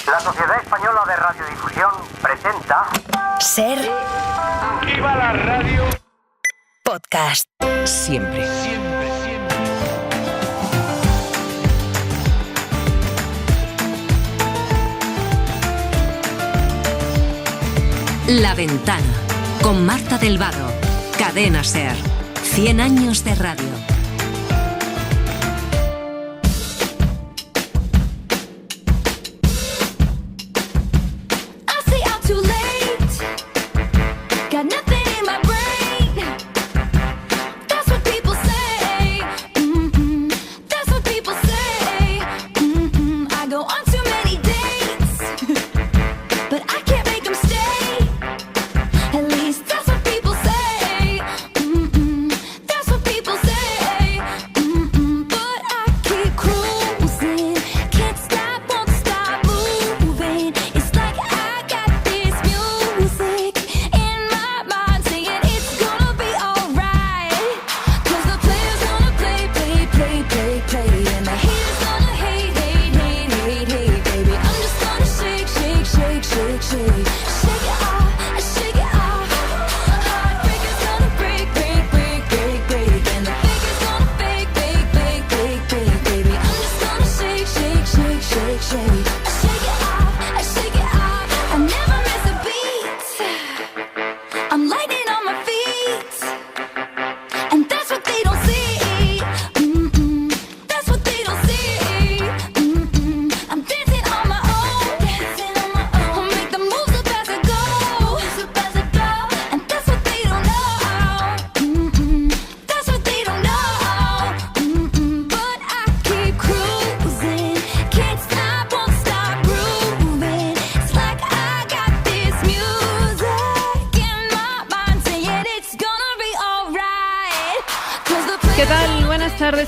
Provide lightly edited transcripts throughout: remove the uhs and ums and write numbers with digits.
La Sociedad Española de Radiodifusión presenta... Ser... ¡Viva la radio! Podcast. Siempre. La Ventana. Con Marta del Vado. Cadena Ser. 100 años de radio.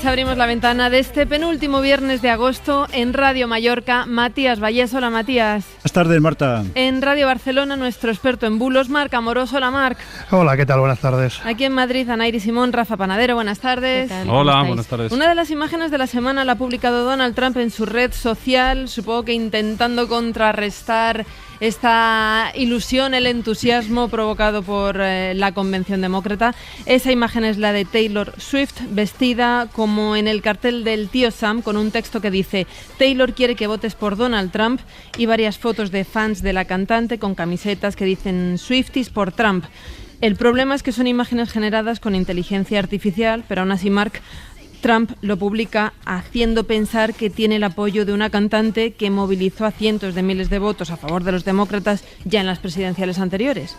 Abrimos la ventana de este penúltimo viernes de agosto en Radio Mallorca. Matías Vallés, hola Matías. Buenas tardes, Marta. En Radio Barcelona, nuestro experto en bulos, Marc Amorós, hola Marc. Hola, ¿qué tal? Buenas tardes. Aquí en Madrid, Anairi Simón, Rafa Panadero, buenas tardes. Hola, buenas tardes. Una de las imágenes de la semana la ha publicado Donald Trump en su red social, supongo que intentando contrarrestar esta ilusión, el entusiasmo provocado por la convención demócrata. Esa imagen es la de Taylor Swift, vestida como en el cartel del tío Sam, con un texto que dice: Taylor quiere que votes por Donald Trump, y varias fotos de fans de la cantante con camisetas que dicen Swifties por Trump. El problema es que son imágenes generadas con inteligencia artificial, pero aún así, Marc, Trump lo publica haciendo pensar que tiene el apoyo de una cantante que movilizó a cientos de miles de votos a favor de los demócratas ya en las presidenciales anteriores.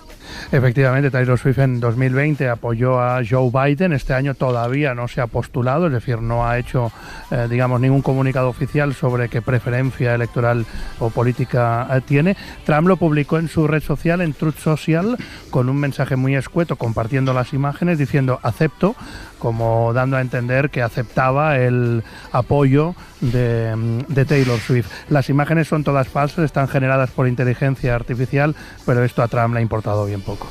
Efectivamente, Taylor Swift en 2020 apoyó a Joe Biden. Este año todavía no se ha postulado, es decir, no ha hecho, ningún comunicado oficial sobre qué preferencia electoral o política tiene. Trump lo publicó en su red social, en Truth Social, con un mensaje muy escueto, compartiendo las imágenes, diciendo acepto, como dando a entender que aceptaba el apoyo de Taylor Swift. Las imágenes son todas falsas, están generadas por inteligencia artificial, pero esto a Trump le ha importado bien poco.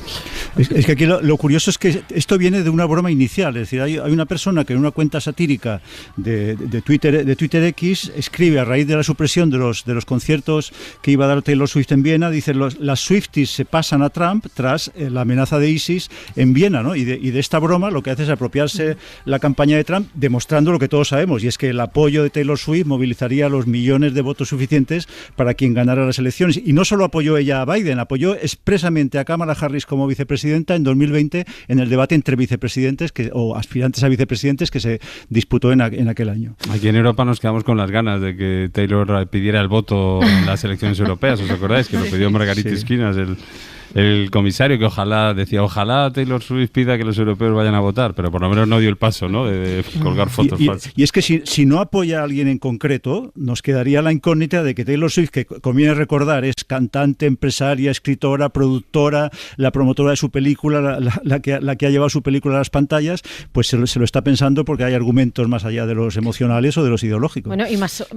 Es que aquí lo curioso es que esto viene de una broma inicial, es decir, hay una persona que en una cuenta satírica de Twitter X escribe, a raíz de la supresión de los conciertos que iba a dar Taylor Swift en Viena, dice: las Swifties se pasan a Trump tras la amenaza de ISIS en Viena, ¿no? Y de esta broma lo que hace es apropiarse la campaña de Trump, demostrando lo que todos sabemos, y es que el apoyo de Taylor Swift movilizaría los millones de votos suficientes para quien ganara las elecciones. Y no solo apoyó ella a Biden, apoyó expresamente a Kamala Harris como vicepresidenta en 2020 en el debate entre vicepresidentes o aspirantes a vicepresidentes que se disputó en aquel año. Aquí en Europa nos quedamos con las ganas de que Taylor pidiera el voto en las elecciones europeas. ¿Os acordáis? Que lo pidió Margarita Esquinas, el comisario, que ojalá Taylor Swift pida que los europeos vayan a votar, pero por lo menos no dio el paso, ¿no?, de colgar fotos falsas. Y es que si no apoya a alguien en concreto, nos quedaría la incógnita de que Taylor Swift, que conviene recordar, es cantante, empresaria, escritora, productora, la promotora de su película, la que ha llevado su película a las pantallas, pues se lo está pensando, porque hay argumentos más allá de los emocionales o de los ideológicos. Bueno, y más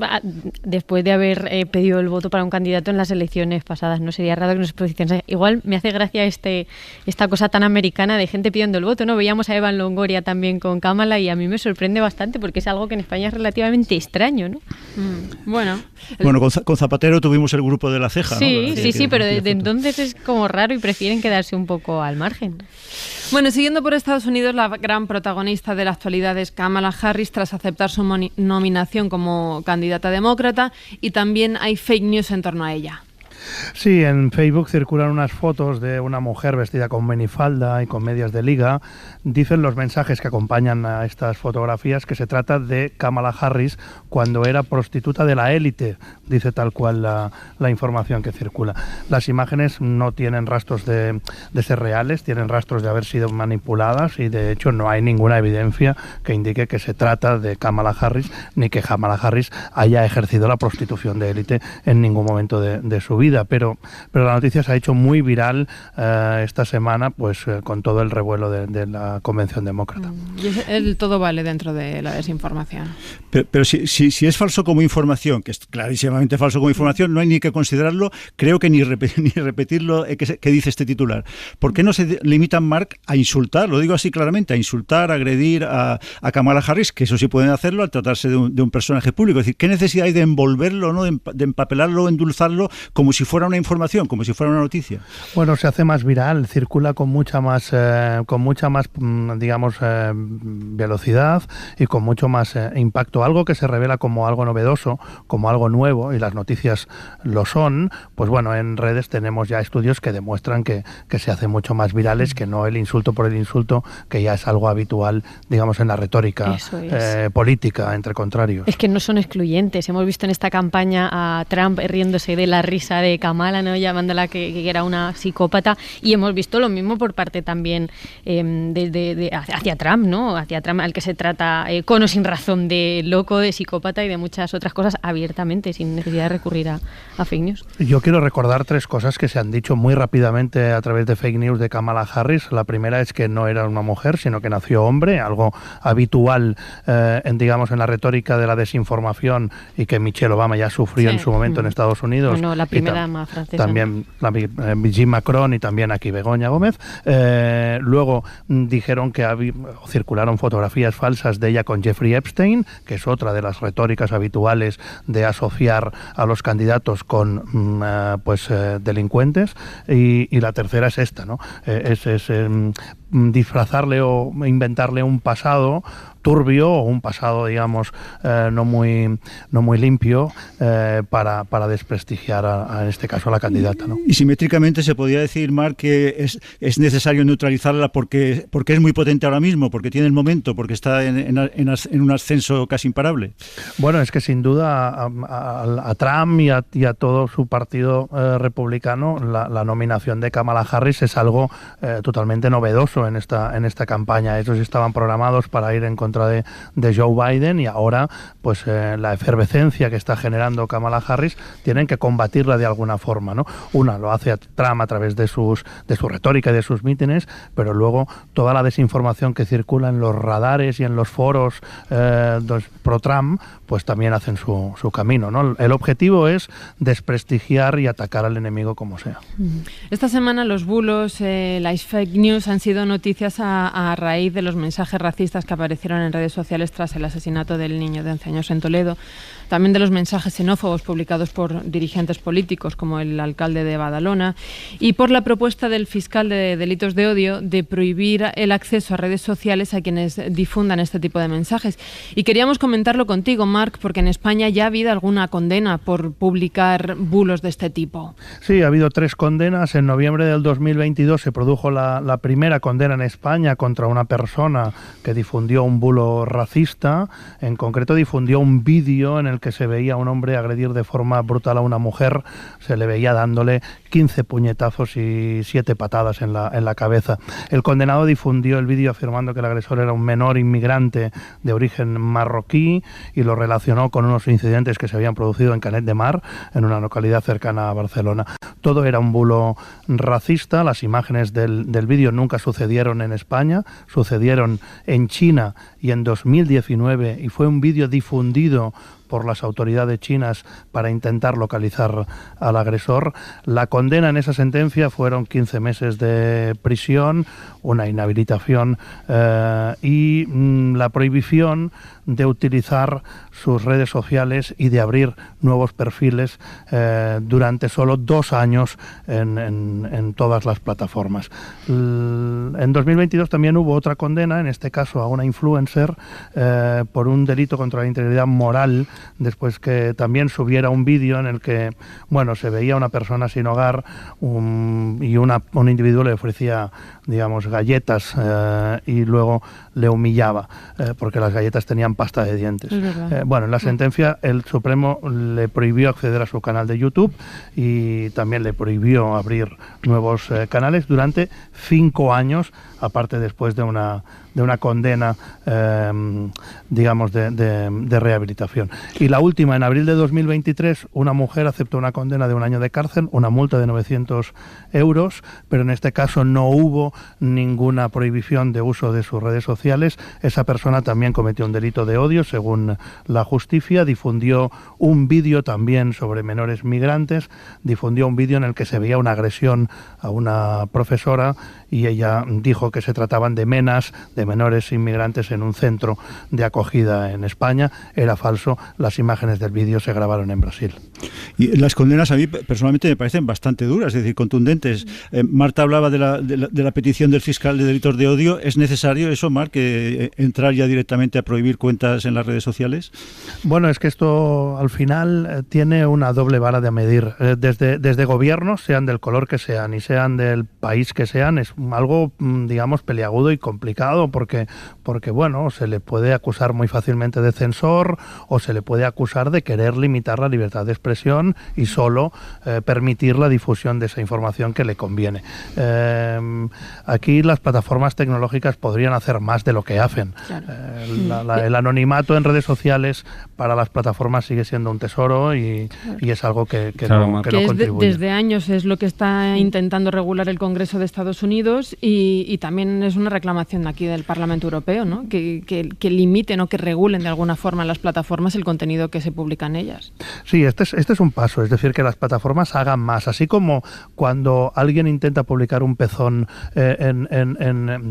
después de haber pedido el voto para un candidato en las elecciones pasadas, no sería raro que nos posicionase. Igual me hace gracia esta cosa tan americana de gente pidiendo el voto, ¿no? Veíamos a Evan Longoria también con Kamala y a mí me sorprende bastante porque es algo que en España es relativamente extraño, ¿no? Bueno, con Zapatero tuvimos el grupo de la ceja, sí, ¿no? Sí, pero desde entonces es como raro y prefieren quedarse un poco al margen. Bueno, siguiendo por Estados Unidos, la gran protagonista de la actualidad es Kamala Harris tras aceptar su nominación como candidata demócrata, y también hay fake news en torno a ella. Sí, en Facebook circulan unas fotos de una mujer vestida con minifalda y con medias de liga. Dicen los mensajes que acompañan a estas fotografías que se trata de Kamala Harris cuando era prostituta de la élite, dice tal cual la información que circula. Las imágenes no tienen rastros de ser reales, tienen rastros de haber sido manipuladas y de hecho no hay ninguna evidencia que indique que se trata de Kamala Harris ni que Kamala Harris haya ejercido la prostitución de élite en ningún momento de su vida. Pero la noticia se ha hecho muy viral esta semana, pues con todo el revuelo de la Convención Demócrata. Y el todo vale dentro de la desinformación. Pero si es falso como información, que es clarísimamente falso como información, no hay ni que considerarlo, creo que ni repetirlo que dice este titular. ¿Por qué no se limitan, Marc, a insultar? Lo digo así claramente, a insultar, a agredir a Kamala Harris, que eso sí pueden hacerlo al tratarse de un personaje público. Es decir, ¿qué necesidad hay de envolverlo, ¿no? de empapelarlo, endulzarlo, como si fuera una información, como si fuera una noticia? Bueno, se hace más viral, circula con mucha más velocidad y con mucho más impacto. Algo que se revela como algo novedoso, como algo nuevo, y las noticias lo son, pues bueno, en redes tenemos ya estudios que demuestran que se hacen mucho más virales, que no el insulto por el insulto, que ya es algo habitual, digamos, en la retórica política entre contrarios. Es que no son excluyentes. Hemos visto en esta campaña a Trump riéndose de la risa de Kamala, ¿no? Llamándola que era una psicópata, y hemos visto lo mismo por parte también hacia Trump, ¿no? Hacia Trump, al que se trata con o sin razón de loco, de psicópata y de muchas otras cosas abiertamente, sin necesidad de recurrir a fake news. Yo quiero recordar 3 cosas que se han dicho muy rápidamente a través de fake news de Kamala Harris. La primera es que no era una mujer, sino que nació hombre, algo habitual en la retórica de la desinformación y que Michelle Obama ya sufrió en su momento en Estados Unidos. Bueno, la primera dama francesa. También Brigitte Macron y también aquí Begoña Gómez. Luego dijeron que circularon fotografías falsas de ella con Jeffrey Epstein, que es otra de las retóricas habituales de asociar a los candidatos con delincuentes. Y la tercera es esta, ¿no? Es disfrazarle o inventarle un pasado turbio o un pasado, digamos, no muy limpio para desprestigiar en este caso a la candidata, ¿no? Y simétricamente se podría decir, Marc, que es necesario neutralizarla porque es muy potente ahora mismo, porque tiene el momento, porque está en un ascenso casi imparable. Bueno, es que sin duda a Trump y a todo su partido republicano la nominación de Kamala Harris es algo totalmente novedoso en esta campaña. Ellos estaban programados para ir en contra de Joe Biden y ahora pues la efervescencia que está generando Kamala Harris tienen que combatirla de alguna forma, ¿no? Una lo hace Trump a través de su retórica y de sus mítines, pero luego toda la desinformación que circula en los radares y en los foros pro Trump pues también hacen su camino, ¿no? El objetivo es desprestigiar y atacar al enemigo como sea. Esta semana los bulos, las fake news han sido noticias a raíz de los mensajes racistas que aparecieron en redes sociales tras el asesinato del niño de 11 años en Toledo. También de los mensajes xenófobos publicados por dirigentes políticos como el alcalde de Badalona y por la propuesta del fiscal de delitos de odio de prohibir el acceso a redes sociales a quienes difundan este tipo de mensajes. Y queríamos comentarlo contigo, Marc, porque en España ya ha habido alguna condena por publicar bulos de este tipo. Sí, ha habido 3 condenas. En noviembre del 2022 se produjo la primera condena en España contra una persona que difundió un bulo racista. En concreto difundió un vídeo en el que se veía a un hombre agredir de forma brutal a una mujer. Se le veía dándole 15 puñetazos y 7 patadas en la cabeza. El condenado difundió el vídeo afirmando que el agresor era un menor inmigrante de origen marroquí y lo relacionó con unos incidentes que se habían producido en Canet de Mar, en una localidad cercana a Barcelona. Todo era un bulo racista. Las imágenes del vídeo nunca sucedieron en España, sucedieron en China y en 2019, y fue un vídeo difundido por las autoridades chinas para intentar localizar al agresor. La condena en esa sentencia fueron 15 meses de prisión, una inhabilitación y la prohibición de utilizar sus redes sociales y de abrir nuevos perfiles durante solo 2 años en todas las plataformas. En 2022 también hubo otra condena, en este caso a una influencer, por un delito contra la integridad moral, después que también subiera un vídeo en el que, bueno, se veía una persona sin hogar y un individuo le ofrecía, digamos, galletas y luego le humillaba porque las galletas tenían pasta de dientes. Bueno, en la sentencia el Supremo le prohibió acceder a su canal de YouTube y también le prohibió abrir nuevos canales durante 5 años, aparte después de una condena, digamos, de rehabilitación. Y la última, en abril de 2023, una mujer aceptó una condena de 1 año de cárcel, una multa de 900 euros, pero en este caso no hubo ninguna prohibición de uso de sus redes sociales. Esa persona también cometió un delito de odio, según la justicia, difundió un vídeo también sobre menores migrantes, difundió un vídeo en el que se veía una agresión a una profesora y ella dijo que se trataban de menas, de menores inmigrantes en un centro de acogida en España. Era falso, las imágenes del vídeo se grabaron en Brasil. Y las condenas a mí personalmente me parecen bastante duras, es decir, contundentes. Marta hablaba de la petición del fiscal de delitos de odio. ¿Es necesario eso, Marc, entrar ya directamente a prohibir cuentas en las redes sociales? Bueno, es que esto al final tiene una doble vara de medir. Desde gobiernos, sean del color que sean y sean del país que sean, es algo, digamos, peliagudo y complicado porque bueno, se le puede acusar muy fácilmente de censor o se le puede acusar de querer limitar la libertad de expresión y solo permitir la difusión de esa información que le conviene. Aquí las plataformas tecnológicas podrían hacer más de lo que hacen. Claro. El anonimato en redes sociales para las plataformas sigue siendo un tesoro y es algo que no contribuye. Desde años es lo que está intentando regular el Congreso de Estados Unidos y también es una reclamación aquí del Parlamento Europeo, ¿no? Que limiten o que regulen de alguna forma en las plataformas el contenido que se publica en ellas. Sí, este es un paso, es decir, que las plataformas hagan más, así como cuando alguien intenta publicar un pezón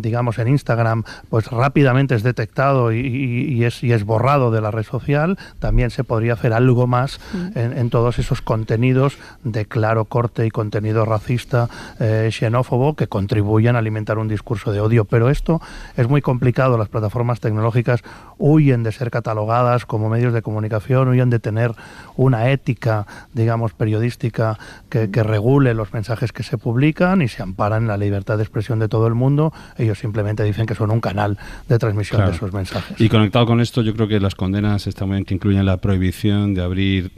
digamos en Instagram, pues rápidamente es detectado y es borrado de la red social. También se podría hacer algo más en todos esos contenidos de claro corte y contenido racista, xenófobo, que contribuyen a alimentar un discurso de odio. Pero esto es muy complicado. Las plataformas tecnológicas huyen de ser catalogadas como medios de comunicación, huyen de tener una ética, digamos, periodística que regule los mensajes que se publican y se amparan en la libertad de expresión de todo el mundo. Ellos simplemente dicen que son un canal de transmisión de esos mensajes. Y conectado con esto, yo creo que las condenas está muy bien que incluyen la prohibición de abrir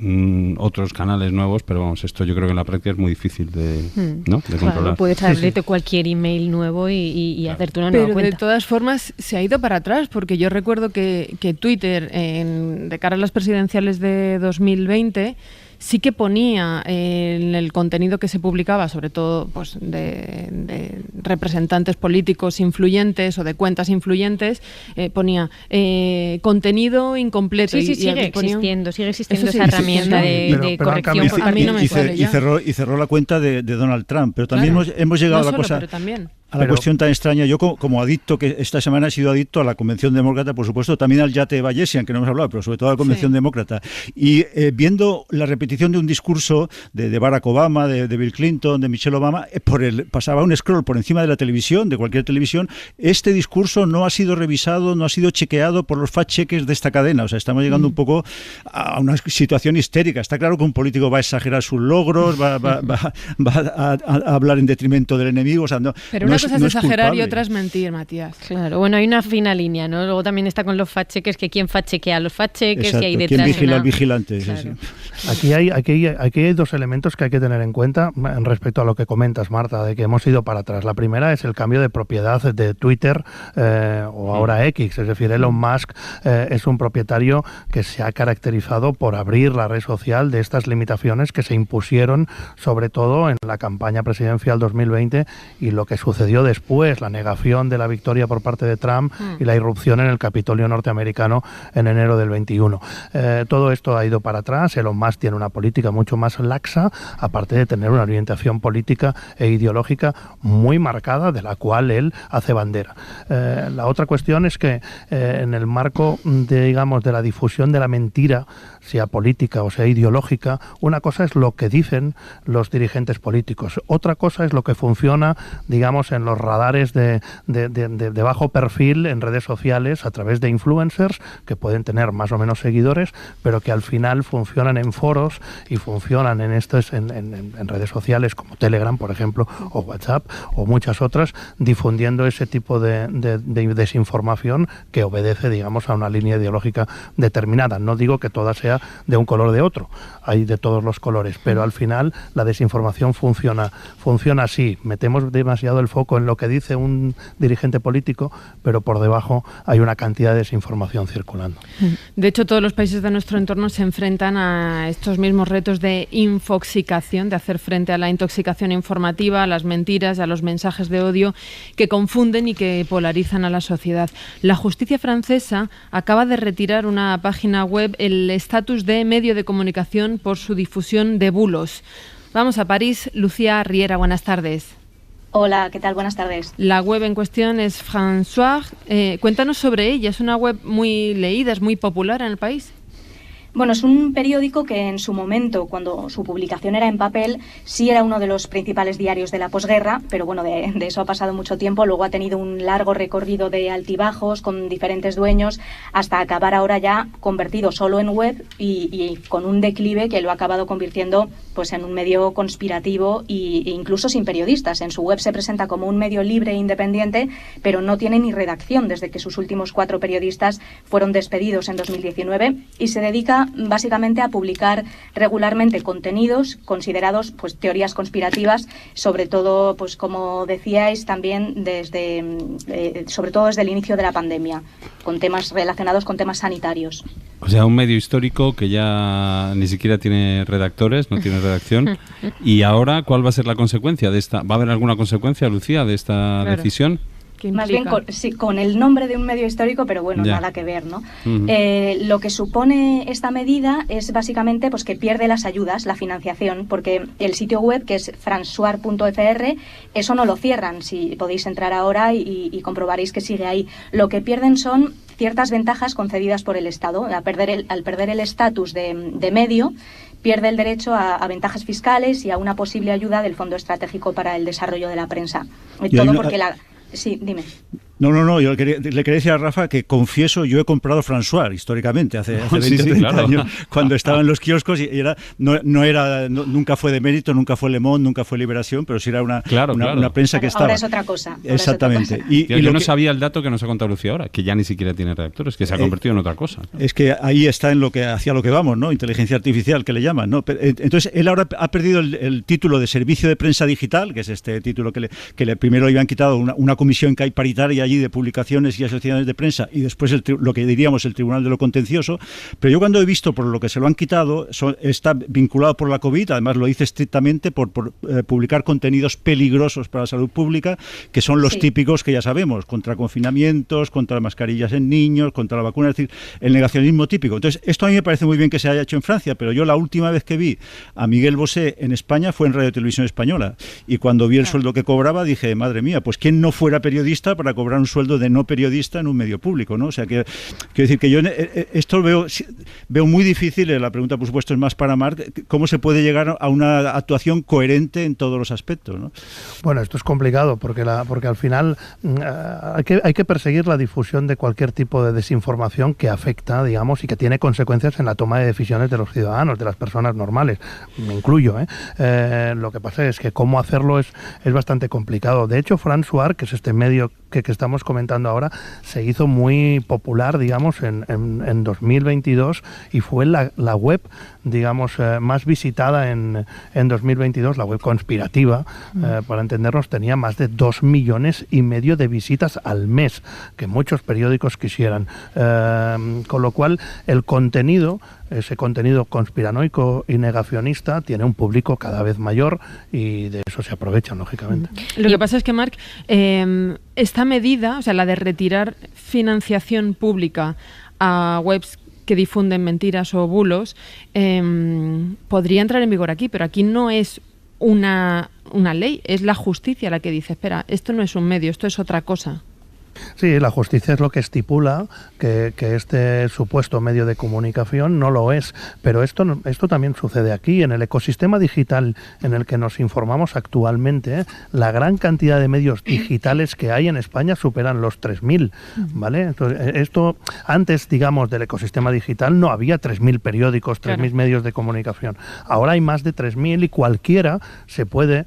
otros canales nuevos, pero vamos, esto yo creo que en la práctica es muy difícil de controlar. Claro, puedes abrirte cualquier email nuevo y hacerte una nueva cuenta. Pero de todas formas se ha ido para atrás, porque yo recuerdo que Twitter, de cara a las presidenciales de 2020, sí que ponía en el contenido que se publicaba, sobre todo pues de representantes políticos influyentes o de cuentas influyentes, ponía contenido incompleto. Sí, sigue existiendo esa herramienta de corrección. A mí no me y cerró la cuenta de Donald Trump, pero también hemos llegado a la cosa... A la cuestión tan extraña, yo como adicto, que esta semana he sido adicto a la Convención Demócrata, por supuesto, también al Yate Bayesian, que no hemos hablado, pero sobre todo a la Convención Demócrata. Y viendo la repetición de un discurso de Barack Obama, de Bill Clinton, de Michelle Obama, pasaba un scroll por encima de la televisión, de cualquier televisión. Este discurso no ha sido revisado, no ha sido chequeado por los fact-checkers de esta cadena. O sea, estamos llegando un poco a una situación histérica. Está claro que un político va a exagerar sus logros, va a hablar en detrimento del enemigo. O sea, pero una cosa es exagerar y otra es mentir, Matías. Claro, bueno, hay una fina línea, ¿no? Luego también está con los fact-checkers, que quién fact-chequea a los fact-checkers, y hay detrás. ¿Quién vigila al vigilante? Claro. Sí. Aquí hay dos elementos que hay que tener en cuenta respecto a lo que comentas, Marta, de que hemos ido para atrás. La primera es el cambio de propiedad de Twitter o ahora X, es decir, Elon Musk es un propietario que se ha caracterizado por abrir la red social de estas limitaciones que se impusieron sobre todo en la campaña presidencial 2020 y lo que sucedió sucedió después, la negación de la victoria por parte de Trump y la irrupción en el Capitolio norteamericano en enero del 21. Todo esto ha ido para atrás. Elon Musk tiene una política mucho más laxa, aparte de tener una orientación política e ideológica muy marcada, de la cual él hace bandera. La otra cuestión es que en el marco de la difusión de la mentira, sea política o sea ideológica, una cosa es lo que dicen los dirigentes políticos, otra cosa es lo que funciona, digamos, en los radares de bajo perfil en redes sociales a través de influencers que pueden tener más o menos seguidores, pero que al final funcionan en foros y funcionan en redes sociales como Telegram, por ejemplo, o WhatsApp o muchas otras, difundiendo ese tipo de desinformación que obedece, digamos, a una línea ideológica determinada. No digo que toda sea de un color o de otro, hay de todos los colores, pero al final la desinformación funciona así. Metemos demasiado el foco en lo que dice un dirigente político, pero por debajo hay una cantidad de desinformación circulando. De hecho, todos los países de nuestro entorno se enfrentan a estos mismos retos de infoxicación, de hacer frente a la intoxicación informativa, a las mentiras, a los mensajes de odio que confunden y que polarizan a la sociedad. La justicia francesa acaba de retirar una página web, el estatus de medio de comunicación, por su difusión de bulos. Vamos a París. Lucía Riera, buenas tardes. Hola, ¿qué tal? Buenas tardes. La web en cuestión es François. Cuéntanos sobre ella. Es una web muy leída, es muy popular en el país. Bueno, es un periódico que en su momento, cuando su publicación era en papel, sí era uno de los principales diarios de la posguerra, pero bueno, de eso ha pasado mucho tiempo. Luego ha tenido un largo recorrido de altibajos con diferentes dueños, hasta acabar ahora ya convertido solo en web y con un declive que lo ha acabado convirtiendo pues en un medio conspirativo e incluso sin periodistas. En su web se presenta como un medio libre e independiente, pero no tiene ni redacción desde que sus últimos 4 periodistas fueron despedidos en 2019 y se dedica básicamente a publicar regularmente contenidos considerados pues teorías conspirativas, sobre todo, pues como decíais, también sobre todo desde el inicio de la pandemia, con temas relacionados con temas sanitarios. O sea, un medio histórico que ya ni siquiera tiene redactores, no tiene redacción. Y ahora, ¿cuál va a ser la consecuencia de esta? ¿Va a haber alguna consecuencia, Lucía, de esta decisión? Más bien con el nombre de un medio histórico, pero bueno, nada que ver, ¿no? Lo que supone esta medida es básicamente pues que pierde las ayudas, la financiación, porque el sitio web, que es francois.fr, eso no lo cierran. Si podéis entrar ahora y comprobaréis que sigue ahí. Lo que pierden son ciertas ventajas concedidas por el Estado. Al perder el estatus de medio, pierde el derecho a ventajas fiscales y a una posible ayuda del Fondo Estratégico para el Desarrollo de la Prensa. Todo porque Sí, dime. No, yo le quería decir a Rafa que confieso, yo he comprado François históricamente, hace 20 o 30 años, cuando estaba en los kioscos, y nunca fue de Mérito, nunca fue Le Monde, nunca fue Liberación, pero sí era una prensa que estaba. Ahora es otra cosa. Exactamente. Yo no sabía el dato que nos ha contado Lucía ahora, que ya ni siquiera tiene redactores, que se ha convertido en otra cosa. Es que ahí está hacia lo que vamos, ¿no? Inteligencia artificial, que le llaman, ¿no? Entonces, él ahora ha perdido el título de Servicio de Prensa Digital, que es este título que primero le habían quitado una comisión que hay paritaria allí de publicaciones y asociaciones de prensa, y después lo que diríamos el Tribunal de lo Contencioso. Pero yo cuando he visto por lo que se lo han quitado, está vinculado por la COVID, además lo dice estrictamente por publicar contenidos peligrosos para la salud pública, que son los típicos que ya sabemos, contra confinamientos, contra mascarillas en niños, contra la vacuna, es decir, el negacionismo típico. Entonces, esto a mí me parece muy bien que se haya hecho en Francia, pero yo la última vez que vi a Miguel Bosé en España fue en Radio Televisión Española, y cuando vi el sueldo que cobraba dije, madre mía, pues ¿quién no fuera periodista para cobrar un sueldo de no periodista en un medio público, ¿no? O sea, quiero decir que yo esto veo muy difícil. La pregunta, por supuesto, es más para Marc, ¿cómo se puede llegar a una actuación coherente en todos los aspectos, ¿no? Bueno, esto es complicado porque al final hay que perseguir la difusión de cualquier tipo de desinformación que afecta, digamos, y que tiene consecuencias en la toma de decisiones de los ciudadanos, de las personas normales, me incluyo, ¿eh? Lo que pasa es que cómo hacerlo es bastante complicado. De hecho, François, que es este medio que estamos comentando ahora, se hizo muy popular, digamos, en 2022, y fue la web, digamos, más visitada en 2022, la web conspirativa, para entendernos, tenía más de 2,5 millones de visitas al mes, que muchos periódicos quisieran. Con lo cual, el contenido ese contenido conspiranoico y negacionista tiene un público cada vez mayor y de eso se aprovechan, lógicamente. Lo que pasa es que, Marc, esta medida, o sea, la de retirar financiación pública a webs que difunden mentiras o bulos, podría entrar en vigor aquí, pero aquí no es una ley, es la justicia la que dice, espera, esto no es un medio, esto es otra cosa. Sí, la justicia es lo que estipula que este supuesto medio de comunicación no lo es, pero esto también sucede aquí, en el ecosistema digital en el que nos informamos actualmente, la gran cantidad de medios digitales que hay en España superan los 3.000, ¿vale? Entonces, esto, antes, digamos, del ecosistema digital no había 3.000 periódicos, 3.000 medios de comunicación. Ahora hay más de 3.000 y cualquiera se puede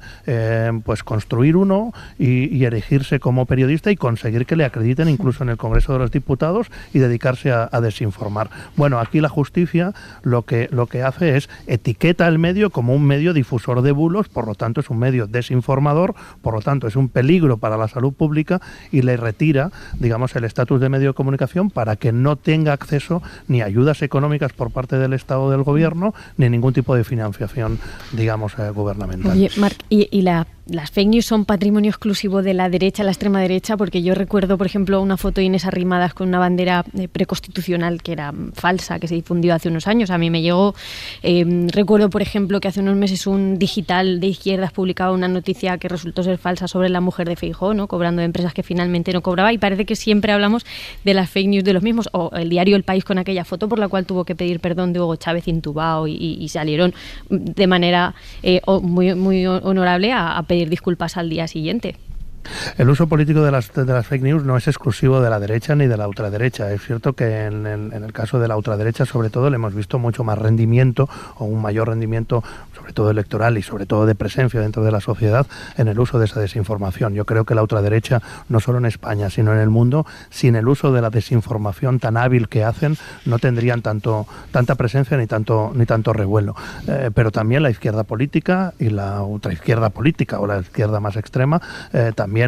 pues construir uno y erigirse como periodista y conseguir que le acrediten incluso en el Congreso de los Diputados y dedicarse a desinformar. Bueno, aquí la justicia lo que hace es etiqueta el medio como un medio difusor de bulos, por lo tanto es un medio desinformador, por lo tanto es un peligro para la salud pública y le retira, digamos, el estatus de medio de comunicación para que no tenga acceso ni a ayudas económicas por parte del Estado o del Gobierno, ni ningún tipo de financiación, digamos, gubernamental. Oye, Marc, ¿y las fake news son patrimonio exclusivo de la derecha, la extrema derecha? Porque yo recuerdo, por ejemplo, una foto de Inés Arrimadas con una bandera preconstitucional que era falsa, que se difundió hace unos años. A mí me llegó, recuerdo, por ejemplo, que hace unos meses un digital de izquierdas publicaba una noticia que resultó ser falsa sobre la mujer de Feijóo, ¿no?, cobrando de empresas que finalmente no cobraba, y parece que siempre hablamos de las fake news de los mismos, o el diario El País con aquella foto por la cual tuvo que pedir perdón de Hugo Chávez intubado y salieron de manera muy, muy honorable a pedir disculpas al día siguiente. El uso político de las fake news no es exclusivo de la derecha ni de la ultraderecha. Es cierto que en el caso de la ultraderecha, sobre todo, le hemos visto mucho más rendimiento o un mayor rendimiento, sobre todo electoral y sobre todo de presencia dentro de la sociedad, en el uso de esa desinformación. Yo creo que la ultraderecha, no solo en España, sino en el mundo, sin el uso de la desinformación tan hábil que hacen, no tendrían tanta presencia ni tanto revuelo. Pero también la izquierda política y la ultraizquierda política o la izquierda más extrema también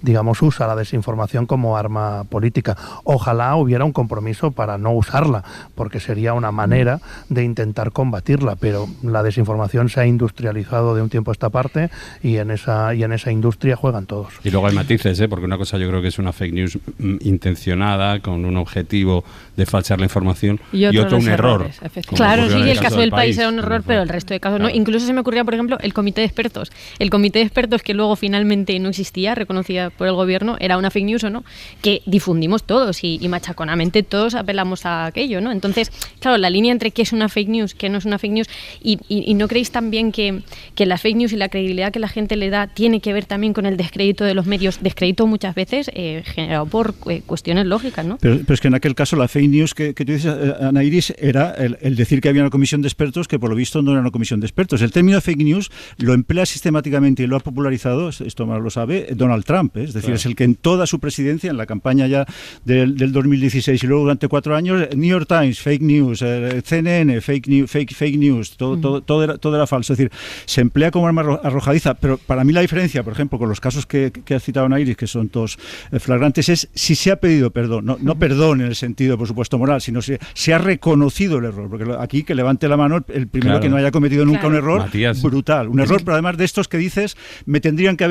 digamos, usa la desinformación como arma política. Ojalá hubiera un compromiso para no usarla, porque sería una manera de intentar combatirla, pero la desinformación se ha industrializado de un tiempo a esta parte y en esa industria juegan todos. Y luego hay matices, porque una cosa yo creo que es una fake news intencionada, con un objetivo de falsear la información, y otro un error. Claro, sí, el caso del país era un error, pero el resto de casos no. Incluso se me ocurría, por ejemplo, el comité de expertos. El comité de expertos que luego finalmente no existía, reconocida por el gobierno, era una fake news o no, que difundimos todos y machaconamente todos apelamos a aquello, ¿no? Entonces, claro, la línea entre qué es una fake news, qué no es una fake news, y ¿no creéis también que la fake news y la credibilidad que la gente le da tiene que ver también con el descrédito de los medios, descrédito muchas veces generado por cuestiones lógicas, ¿no? Pero es que en aquel caso la fake news que tú dices, Ana Iris, era el decir que había una comisión de expertos que por lo visto no era una comisión de expertos. El término fake news lo emplea sistemáticamente y lo ha popularizado, esto más lo sabe, Donald Trump, es decir, es el que en toda su presidencia, en la campaña ya del 2016 y luego durante 4 años, New York Times, fake news, CNN, fake news, todo era falso. Es decir, se emplea como arma arrojadiza, pero para mí la diferencia, por ejemplo, con los casos que ha citado Ana Iris, que son todos flagrantes, es si se ha pedido perdón, no perdón en el sentido, por supuesto, moral, sino si se ha reconocido el error, porque aquí que levante la mano el primero que no haya cometido nunca un error, Matías. Brutal, un error, pero además de estos que dices, tendría que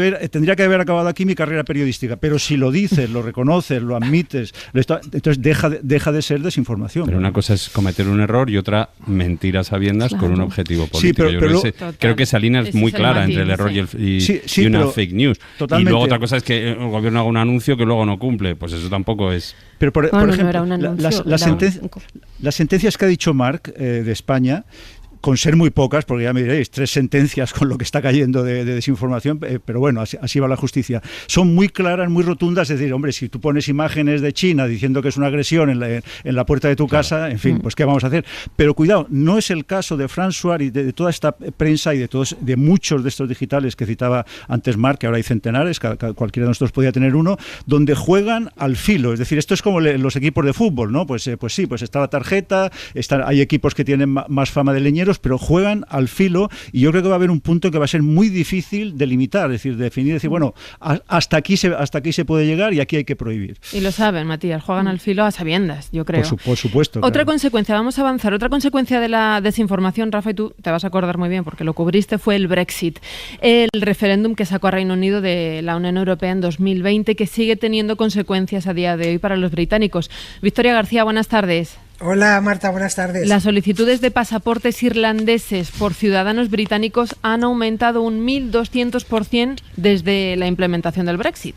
haber acabado aquí mi carrera periodística, pero si lo dices, lo reconoces, lo admites, entonces deja de ser desinformación. Pero una cosa es cometer un error y otra mentir a sabiendas con un objetivo político. Sí, creo que esa línea es muy clara entre el error y una fake news. Totalmente. Y luego otra cosa es que el gobierno haga un anuncio que luego no cumple, pues eso tampoco es... Pero por ejemplo, las sentencias que ha dicho Marc de España, con ser muy pocas, porque ya me diréis, 3 sentencias con lo que está cayendo de desinformación, pero bueno, así va la justicia. Son muy claras, muy rotundas, es decir, hombre, si tú pones imágenes de China diciendo que es una agresión en la puerta de tu casa, en fin, pues ¿qué vamos a hacer? Pero cuidado, no es el caso de François y de toda esta prensa y de muchos de estos digitales que citaba antes Marc, que ahora hay centenares, cualquiera de nosotros podía tener uno, donde juegan al filo, es decir, esto es como los equipos de fútbol, ¿no? Pues sí, pues está la tarjeta, hay equipos que tienen más fama de leñeros, británicos, pero juegan al filo, y yo creo que va a haber un punto que va a ser muy difícil de limitar, es decir, definir, decir, bueno, hasta aquí se puede llegar y aquí hay que prohibir. Y lo saben, Matías, juegan al filo a sabiendas, yo creo. Por supuesto. Otra claro. consecuencia, vamos a avanzar, otra consecuencia de la desinformación, Rafa, y tú te vas a acordar muy bien porque lo cubriste, fue el Brexit, el referéndum que sacó a Reino Unido de la Unión Europea en 2020, que sigue teniendo consecuencias a día de hoy para los británicos. Victoria García, buenas tardes. Hola Marta, buenas tardes. Las solicitudes de pasaportes irlandeses por ciudadanos británicos han aumentado un 1.200% desde la implementación del Brexit.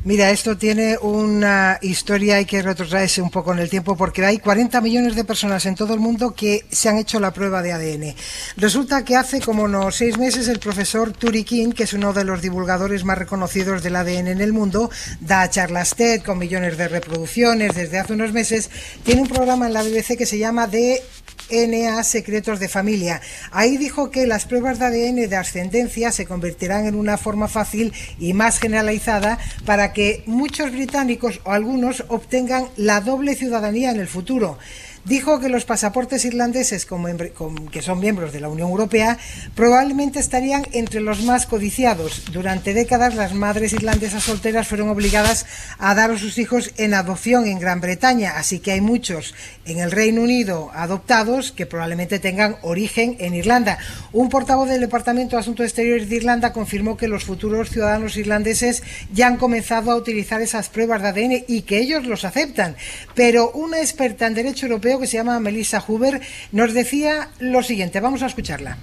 Mira, esto tiene una historia, hay que retrotraerse un poco en el tiempo porque hay 40 millones de personas en todo el mundo que se han hecho la prueba de ADN. Resulta que hace como unos 6 meses el profesor Turi King, que es uno de los divulgadores más reconocidos del ADN en el mundo, da charlas TED con millones de reproducciones desde hace unos meses, tiene un programa en la BBC que se llama DNA Secretos de Familia. Ahí dijo que las pruebas de ADN de ascendencia se convertirán en una forma fácil y más generalizada para que muchos británicos o algunos obtengan la doble ciudadanía en el futuro. Dijo que los pasaportes irlandeses, que son miembros de la Unión Europea, probablemente estarían entre los más codiciados. Durante décadas, las madres irlandesas solteras fueron obligadas a dar a sus hijos en adopción en Gran Bretaña, así que hay muchos en el Reino Unido adoptados que probablemente tengan origen en Irlanda. Un portavoz del Departamento de Asuntos Exteriores de Irlanda confirmó que los futuros ciudadanos irlandeses ya han comenzado a utilizar esas pruebas de ADN y que ellos los aceptan. Pero una experta en derecho europeo que se llama Melissa Huber nos decía lo siguiente, vamos a escucharla.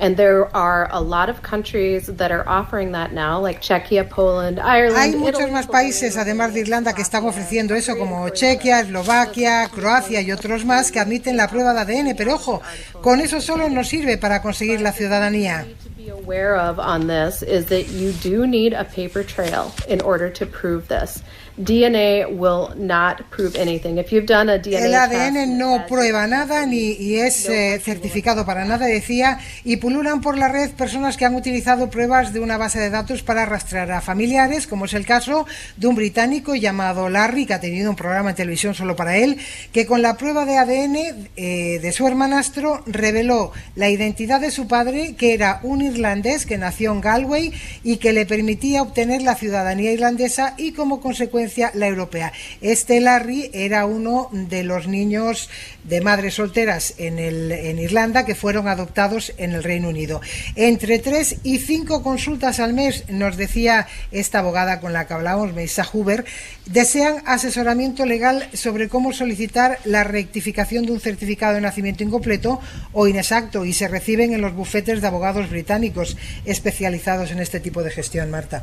And there are a lot of countries that are offering that now, like Czechia, Poland, Ireland. Hay muchos más países, además de Irlanda, que están ofreciendo eso, como Chequia, Eslovaquia, Croacia y otros más, que admiten la prueba de ADN. Pero ojo, con eso solo no sirve para conseguir la ciudadanía. Aware of on this is that you do need a paper trail in order to prove this. DNA will not prove anything. If you've done a DNA el ADN no prueba nada y es certificado para nada, decía, y pululan por la red personas que han utilizado pruebas de una base de datos para rastrear a familiares, como es el caso de un británico llamado Larry, que ha tenido un programa en televisión solo para él, que con la prueba de ADN de su hermanastro reveló la identidad de su padre, que era un irlandés que nació en Galway y que le permitía obtener la ciudadanía irlandesa y como consecuencia la europea. Este Larry era uno de los niños de madres solteras en Irlanda que fueron adoptados en el Reino Unido. Entre 3 y 5 consultas al mes, nos decía esta abogada con la que hablábamos, Melissa Huber, desean asesoramiento legal sobre cómo solicitar la rectificación de un certificado de nacimiento incompleto o inexacto y se reciben en los bufetes de abogados británicos especializados en este tipo de gestión, Marta.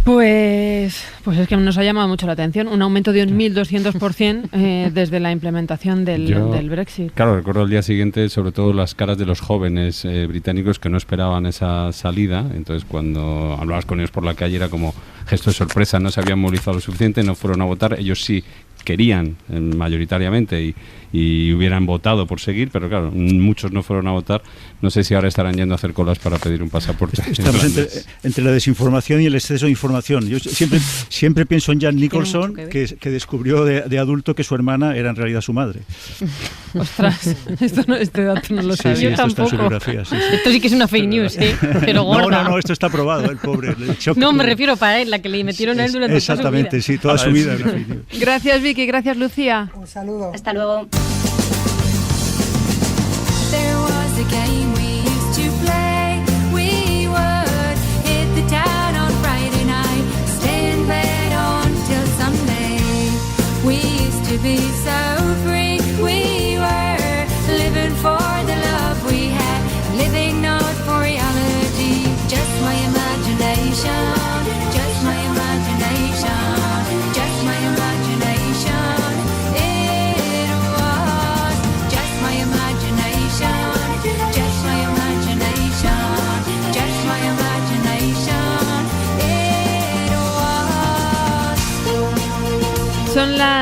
Pues es que nos ha llamado mucho la atención, un aumento de un 1.200% desde la implementación del Brexit. Claro, recuerdo el día siguiente, sobre todo las caras de los jóvenes británicos que no esperaban esa salida. Entonces, cuando hablabas con ellos por la calle era como gesto de sorpresa, no se habían movilizado lo suficiente, no fueron a votar. Ellos sí querían mayoritariamente y hubieran votado por seguir, pero claro, muchos no fueron a votar. No sé si ahora estarán yendo a hacer colas para pedir un pasaporte. Estamos entre la desinformación y el exceso de información. Yo siempre pienso en Jan Nicholson, que descubrió de adulto que su hermana era en realidad su madre. Ostras, este dato no lo sabía. Sí, Yo esto tampoco. está en su biografía, sí. Esto sí que es una fake news, pero gorda. No, esto está probado, el pobre. No, me refiero para él, la que le metieron a él durante toda su vida. Exactamente, sí, toda su vida. Gracias, Vicky, gracias, Lucía. Un saludo. Hasta luego. There was a game we used to play. We would hit the town on Friday night, stay in bed until Sunday. We used to be so free. We were living for the love we had, living not for reality. Just my imagination, just my imagination, just my imagination. It was just my imagination, just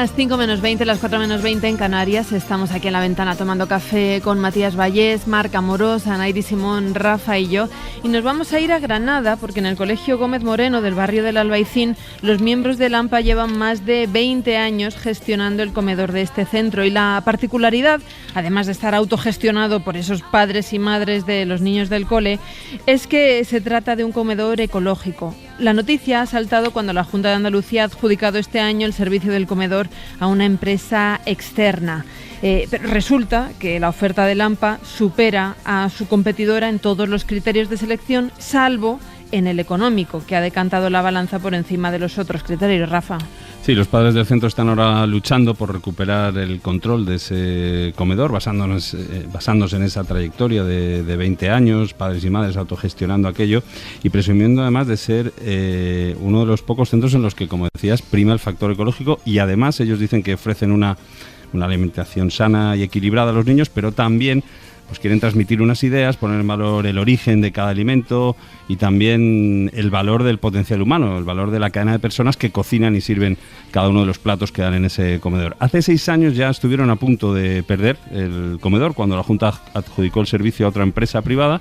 las 5 menos 20, las 4 menos 20 en Canarias. Estamos aquí en la ventana tomando café con Matías Vallés, Marc Amorós, Anairi Simón, Rafa y yo. Y nos vamos a ir a Granada porque en el Colegio Gómez Moreno del barrio del Albaicín los miembros del AMPA llevan más de 20 años gestionando el comedor de este centro. Y la particularidad, además de estar autogestionado por esos padres y madres de los niños del cole, es que se trata de un comedor ecológico. La noticia ha saltado cuando la Junta de Andalucía ha adjudicado este año el servicio del comedor a una empresa externa. Pero resulta que la oferta del AMPA supera a su competidora en todos los criterios de selección, salvo en el económico, que ha decantado la balanza por encima de los otros criterios. Rafa. Sí, los padres del centro están ahora luchando por recuperar el control de ese comedor, basándose en esa trayectoria de 20 años, padres y madres autogestionando aquello y presumiendo además de ser uno de los pocos centros en los que, como decías, prima el factor ecológico y además ellos dicen que ofrecen una alimentación sana y equilibrada a los niños, pero también pues quieren transmitir unas ideas, poner en valor el origen de cada alimento y también el valor del potencial humano, el valor de la cadena de personas que cocinan y sirven cada uno de los platos que dan en ese comedor. Hace 6 años ya estuvieron a punto de perder el comedor cuando la Junta adjudicó el servicio a otra empresa privada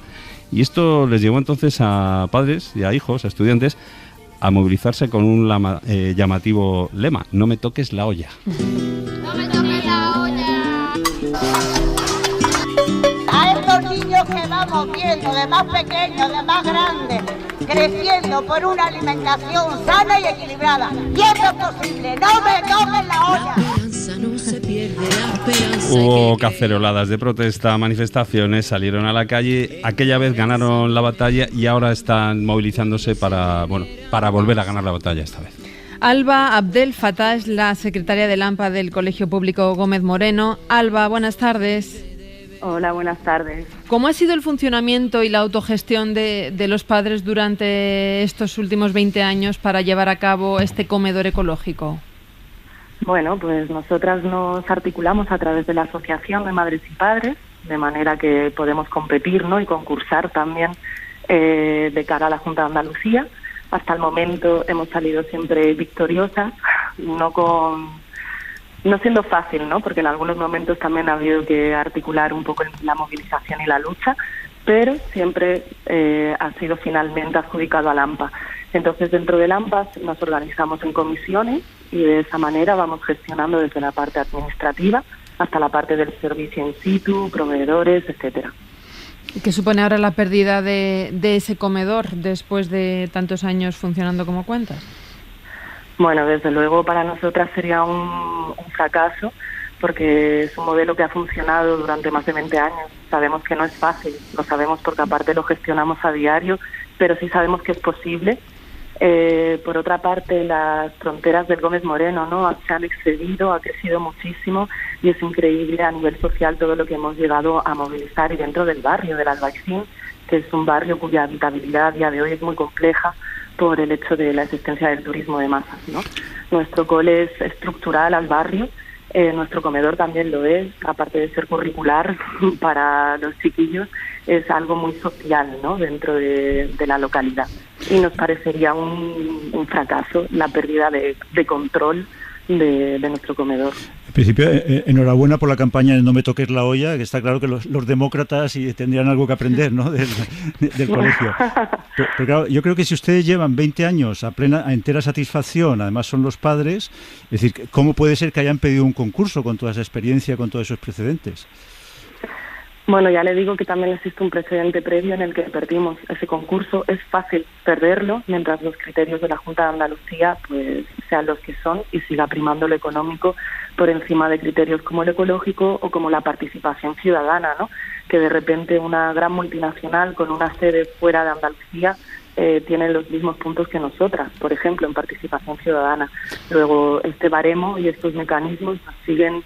y esto les llevó entonces a padres y a hijos, a estudiantes, a movilizarse con un llamativo lema: no me toques la olla. No me toques la olla. A estos niños que vamos viendo, de más pequeños, de más grandes, creciendo por una alimentación sana y equilibrada. Y eso es posible, no me toquen la olla. Hubo caceroladas de protesta, manifestaciones, salieron a la calle, aquella vez ganaron la batalla y ahora están movilizándose para volver a ganar la batalla esta vez. Alba Abdel Fattah es la secretaria del AMPA del Colegio Público Gómez Moreno. Alba, buenas tardes. Hola, buenas tardes. ¿Cómo ha sido el funcionamiento y la autogestión de los padres durante estos últimos 20 años para llevar a cabo este comedor ecológico? Bueno, pues nosotras nos articulamos a través de la Asociación de Madres y Padres, de manera que podemos competir, ¿no?, y concursar también de cara a la Junta de Andalucía. Hasta el momento hemos salido siempre victoriosas, no siendo fácil, ¿no?, porque en algunos momentos también ha habido que articular un poco la movilización y la lucha, pero siempre ha sido finalmente adjudicado al AMPA. Entonces, dentro del AMPA nos organizamos en comisiones y de esa manera vamos gestionando desde la parte administrativa hasta la parte del servicio in situ, proveedores, etcétera. ¿Qué supone ahora la pérdida de ese comedor después de tantos años funcionando como cuentas? Bueno, desde luego para nosotras sería un fracaso, porque es un modelo que ha funcionado durante más de 20 años. Sabemos que no es fácil, lo sabemos porque aparte lo gestionamos a diario, pero sí sabemos que es posible. Por otra parte, las fronteras del Gómez Moreno, ¿no?, se han excedido, ha crecido muchísimo y es increíble a nivel social todo lo que hemos llegado a movilizar, y dentro del barrio del Albaicín, que es un barrio cuya habitabilidad a día de hoy es muy compleja por el hecho de la existencia del turismo de masas, ¿no? Nuestro cole es estructural al barrio, nuestro comedor también lo es, aparte de ser curricular para los chiquillos, es algo muy social, ¿no?, dentro de la localidad. Y nos parecería un fracaso la pérdida de control de nuestro comedor. En principio, enhorabuena por la campaña de No me toques la olla, que está claro que los demócratas tendrían algo que aprender, ¿no?, del colegio. Pero claro, yo creo que si ustedes llevan 20 años a entera satisfacción, además son los padres, es decir, ¿cómo puede ser que hayan pedido un concurso con toda esa experiencia, con todos esos precedentes? Bueno, ya le digo que también existe un precedente previo en el que perdimos ese concurso. Es fácil perderlo mientras los criterios de la Junta de Andalucía pues sean los que son y siga primando lo económico por encima de criterios como el ecológico o como la participación ciudadana, ¿no?, que de repente una gran multinacional con una sede fuera de Andalucía tiene los mismos puntos que nosotras, por ejemplo, en participación ciudadana. Luego, este baremo y estos mecanismos nos siguen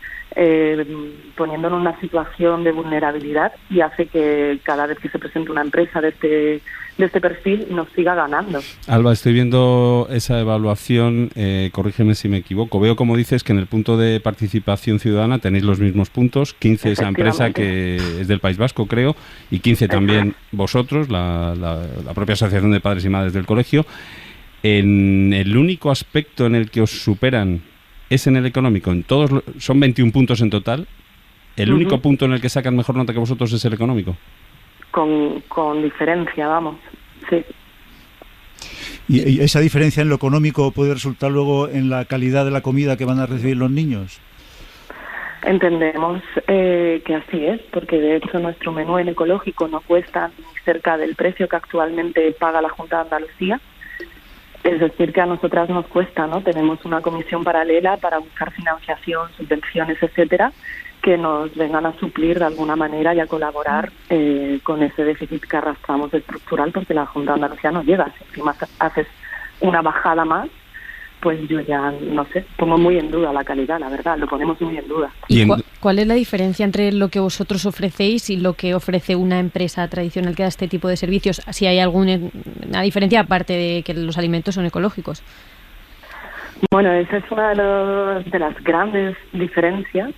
poniendo en una situación de vulnerabilidad y hace que cada vez que se presente una empresa de este perfil nos siga ganando. Alba, estoy viendo esa evaluación, corrígeme si me equivoco. Veo, como dices, que en el punto de participación ciudadana tenéis los mismos puntos, 15 esa empresa que es del País Vasco, creo, y 15 también vosotros, la propia Asociación de Padres y Madres del Colegio. En el único aspecto en el que os superan es en el económico. Son 21 puntos en total. ¿El único punto en el que sacan mejor nota que vosotros es el económico? Con diferencia, vamos, sí. ¿Y esa diferencia en lo económico puede resultar luego en la calidad de la comida que van a recibir los niños? Entendemos que así es, porque de hecho nuestro menú en ecológico no cuesta ni cerca del precio que actualmente paga la Junta de Andalucía. Es decir, que a nosotras nos cuesta, ¿no? Tenemos una comisión paralela para buscar financiación, subvenciones, etcétera, que nos vengan a suplir de alguna manera y a colaborar con ese déficit que arrastramos estructural, porque la Junta de Andalucía no llega. Si encima haces una bajada más, pues yo ya, no sé, pongo muy en duda la calidad, la verdad, lo ponemos muy en duda. ¿Y cuál es la diferencia entre lo que vosotros ofrecéis y lo que ofrece una empresa tradicional que da este tipo de servicios? Si hay alguna diferencia, aparte de que los alimentos son ecológicos. Bueno, esa es una de las grandes diferencias.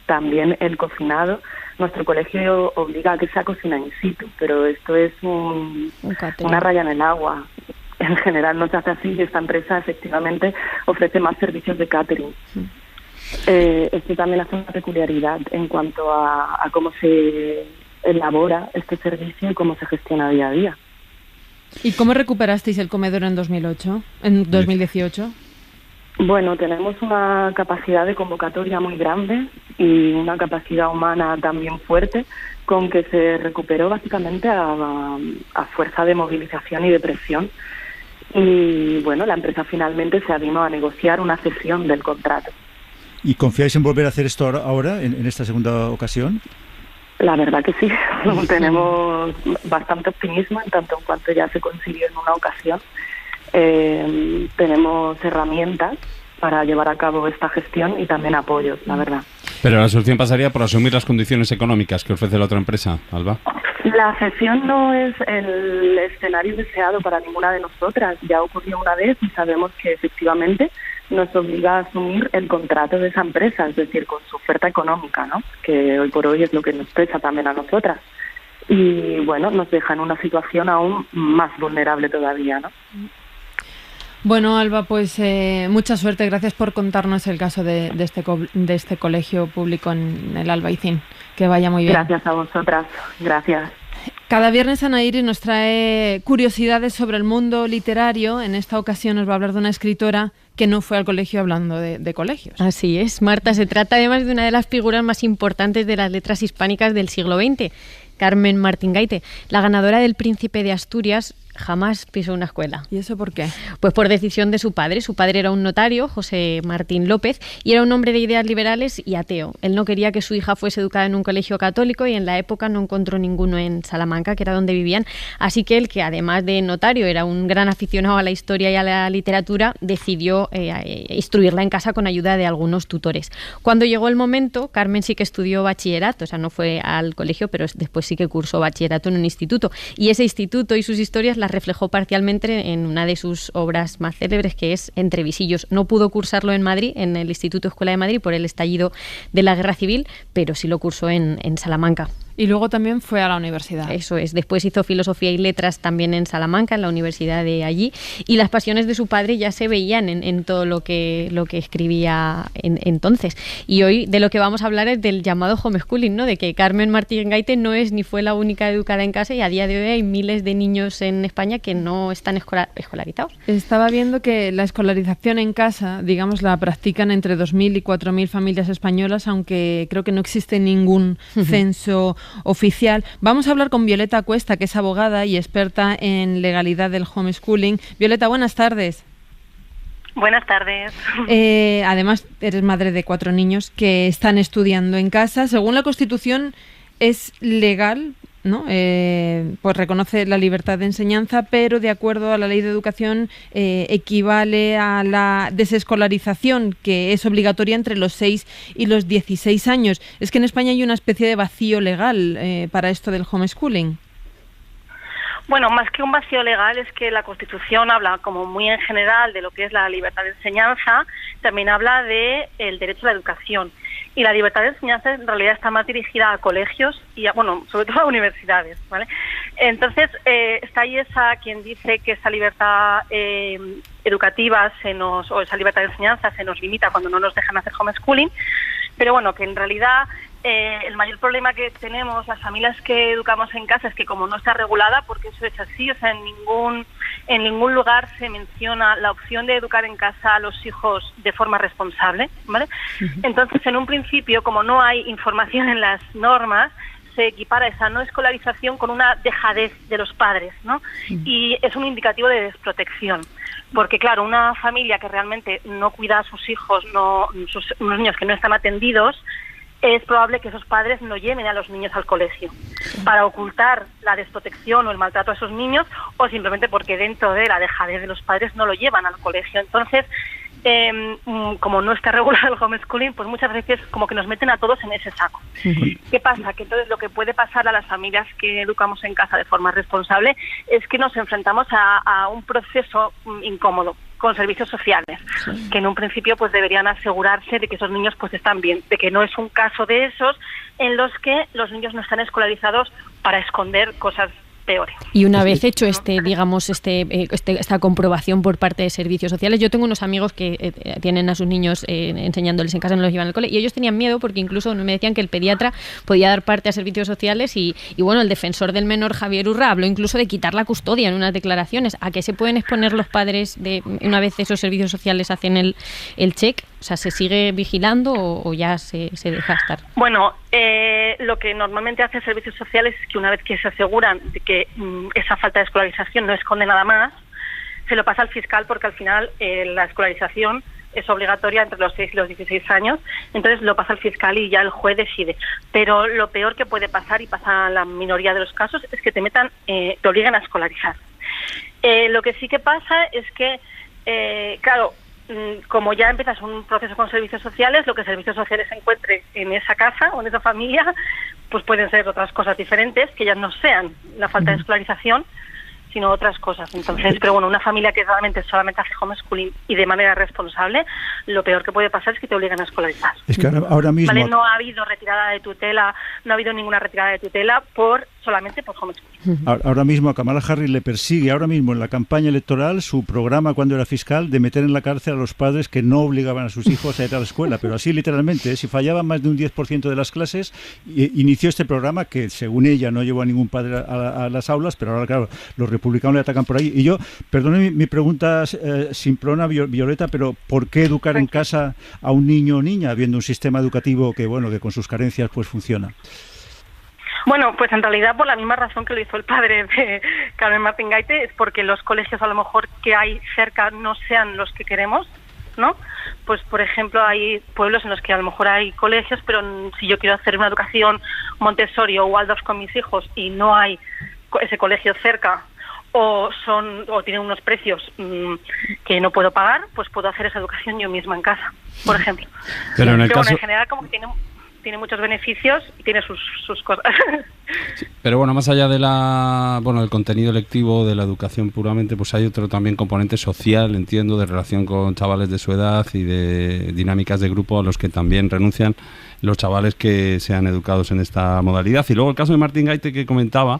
También el cocinado. Nuestro colegio obliga a que sea cocina in situ, pero esto es una raya en el agua. En general no se hace así y esta empresa efectivamente ofrece más servicios de catering. Esto también hace una peculiaridad en cuanto a cómo se elabora este servicio y cómo se gestiona día a día. ¿Y cómo recuperasteis el comedor en 2018? Bueno, tenemos una capacidad de convocatoria muy grande y una capacidad humana también fuerte, con que se recuperó básicamente a fuerza de movilización y de presión. Y bueno, la empresa finalmente se avino a negociar una cesión del contrato. ¿Y confiáis en volver a hacer esto ahora, en esta segunda ocasión? La verdad que sí, tenemos bastante optimismo en tanto en cuanto ya se consiguió en una ocasión. Tenemos herramientas para llevar a cabo esta gestión y también apoyos, la verdad. Pero la solución pasaría por asumir las condiciones económicas que ofrece la otra empresa, Alba. La cesión no es el escenario deseado para ninguna de nosotras. Ya ocurrió una vez y sabemos que efectivamente nos obliga a asumir el contrato de esa empresa, es decir, con su oferta económica, ¿no? Que hoy por hoy es lo que nos pesa también a nosotras. Y bueno, nos deja en una situación aún más vulnerable todavía, ¿no? Bueno, Alba, pues mucha suerte. Gracias por contarnos el caso de este colegio público en el Albaicín. Que vaya muy bien. Gracias a vosotras. Gracias. Cada viernes Ana Iris nos trae curiosidades sobre el mundo literario. En esta ocasión nos va a hablar de una escritora que no fue al colegio hablando de colegios. Así es, Marta. Se trata además de una de las figuras más importantes de las letras hispánicas del siglo XX, Carmen Martín Gaite, la ganadora del Príncipe de Asturias. Jamás pisó una escuela. ¿Y eso por qué? Pues por decisión de su padre. Su padre era un notario, José Martín López, y era un hombre de ideas liberales y ateo. Él no quería que su hija fuese educada en un colegio católico y en la época no encontró ninguno en Salamanca, que era donde vivían. Así que él, que además de notario era un gran aficionado a la historia y a la literatura, decidió instruirla en casa con ayuda de algunos tutores. Cuando llegó el momento, Carmen sí que estudió bachillerato, o sea, no fue al colegio, pero después sí que cursó bachillerato en un instituto. Y ese instituto y sus historias las reflejó parcialmente en una de sus obras más célebres, que es Entre visillos. No pudo cursarlo en Madrid, en el Instituto Escuela de Madrid, por el estallido de la Guerra Civil, pero sí lo cursó en Salamanca. Y luego también fue a la universidad. Eso es. Después hizo Filosofía y Letras también en Salamanca, en la universidad de allí. Y las pasiones de su padre ya se veían en todo lo que escribía entonces. Y hoy de lo que vamos a hablar es del llamado homeschooling, ¿no? De que Carmen Martín Gaite no es ni fue la única educada en casa, y a día de hoy hay miles de niños en España que no están escolarizados. Estaba viendo que la escolarización en casa, digamos, la practican entre 2.000 y 4.000 familias españolas, aunque creo que no existe ningún censo oficial. Vamos a hablar con Violeta Cuesta, que es abogada y experta en legalidad del homeschooling. Violeta, buenas tardes. Buenas tardes. Además, eres madre de 4 niños que están estudiando en casa. Según la Constitución, es legal, ¿no? Pues reconoce la libertad de enseñanza, pero de acuerdo a la Ley de Educación equivale a la desescolarización, que es obligatoria entre los 6 y los 16 años. Es que en España hay una especie de vacío legal para esto del homeschooling. Bueno, más que un vacío legal es que la Constitución habla como muy en general de lo que es la libertad de enseñanza, también habla de el derecho a la educación. Y la libertad de enseñanza en realidad está más dirigida a colegios y sobre todo a universidades, ¿vale? Entonces, está ahí quien dice que esa libertad educativas o esa libertad de enseñanza se nos limita cuando no nos dejan hacer homeschooling, pero bueno, que en realidad el mayor problema que tenemos las familias que educamos en casa es que como no está regulada, porque eso es así, o sea, en ningún lugar se menciona la opción de educar en casa a los hijos de forma responsable, ¿vale? Entonces, en un principio, como no hay información en las normas, se equipara esa no escolarización con una dejadez de los padres, ¿no? Y es un indicativo de desprotección. Porque, claro, una familia que realmente no cuida a sus hijos, unos niños que no están atendidos, es probable que esos padres no lleven a los niños al colegio para ocultar la desprotección o el maltrato a esos niños, o simplemente porque dentro de la dejadez de los padres no lo llevan al colegio. Entonces, como no está regulado el homeschooling, pues muchas veces como que nos meten a todos en ese saco. ¿Qué pasa? Que entonces lo que puede pasar a las familias que educamos en casa de forma responsable es que nos enfrentamos a un proceso incómodo con servicios sociales, que en un principio pues deberían asegurarse de que esos niños pues están bien, de que no es un caso de esos en los que los niños no están escolarizados para esconder cosas peores. Y una vez hecho esta comprobación por parte de servicios sociales, yo tengo unos amigos que tienen a sus niños enseñándoles en casa, no los llevan al cole, y ellos tenían miedo porque incluso me decían que el pediatra podía dar parte a servicios sociales y bueno, el defensor del menor, Javier Urra, habló incluso de quitar la custodia en unas declaraciones. ¿A qué se pueden exponer los padres una vez esos servicios sociales hacen el check? O sea, ¿se sigue vigilando o ya se deja estar? Bueno, lo que normalmente hace servicios sociales es que una vez que se aseguran de que esa falta de escolarización no esconde nada más, se lo pasa al fiscal, porque al final la escolarización es obligatoria entre los 6 y los 16 años, entonces lo pasa al fiscal y ya el juez decide. Pero lo peor que puede pasar, y pasa en la minoría de los casos, es que te obliguen a escolarizar. Lo que sí que pasa es que, claro, como ya empiezas un proceso con servicios sociales, lo que servicios sociales encuentre en esa casa o en esa familia, pues pueden ser otras cosas diferentes, que ya no sean la falta de escolarización, sino otras cosas. Entonces, pero bueno, una familia que realmente solamente hace homeschooling y de manera responsable, lo peor que puede pasar es que te obligan a escolarizar. Es que ahora mismo... ¿Vale? No ha habido retirada de tutela, no ha habido ninguna retirada de tutela solamente por homeschooling. Ahora mismo a Kamala Harris le persigue ahora mismo en la campaña electoral su programa cuando era fiscal de meter en la cárcel a los padres que no obligaban a sus hijos a ir a la escuela, pero así literalmente, si fallaban más de un 10% de las clases, inició este programa que según ella no llevó a ningún padre a las aulas, pero ahora claro, los republicanos le atacan por ahí. Y yo, perdone mi pregunta simplona, Violeta, pero ¿por qué educar en casa a un niño o niña habiendo un sistema educativo que bueno, que con sus carencias pues funciona? Bueno, pues en realidad por la misma razón que lo hizo el padre de Carmen Martín Gaite, es porque los colegios a lo mejor que hay cerca no sean los que queremos, ¿no? Pues por ejemplo hay pueblos en los que a lo mejor hay colegios, pero si yo quiero hacer una educación Montessori o Waldorf con mis hijos y no hay ese colegio cerca, o tienen unos precios que no puedo pagar, pues puedo hacer esa educación yo misma en casa, por ejemplo. Pero en en general como que tiene muchos beneficios y tiene sus cosas. Sí, pero bueno, más allá del contenido lectivo, de la educación puramente, pues hay otro también componente social, entiendo, de relación con chavales de su edad y de dinámicas de grupo a los que también renuncian los chavales que sean educados en esta modalidad. Y luego el caso de Martín Gaite que comentaba,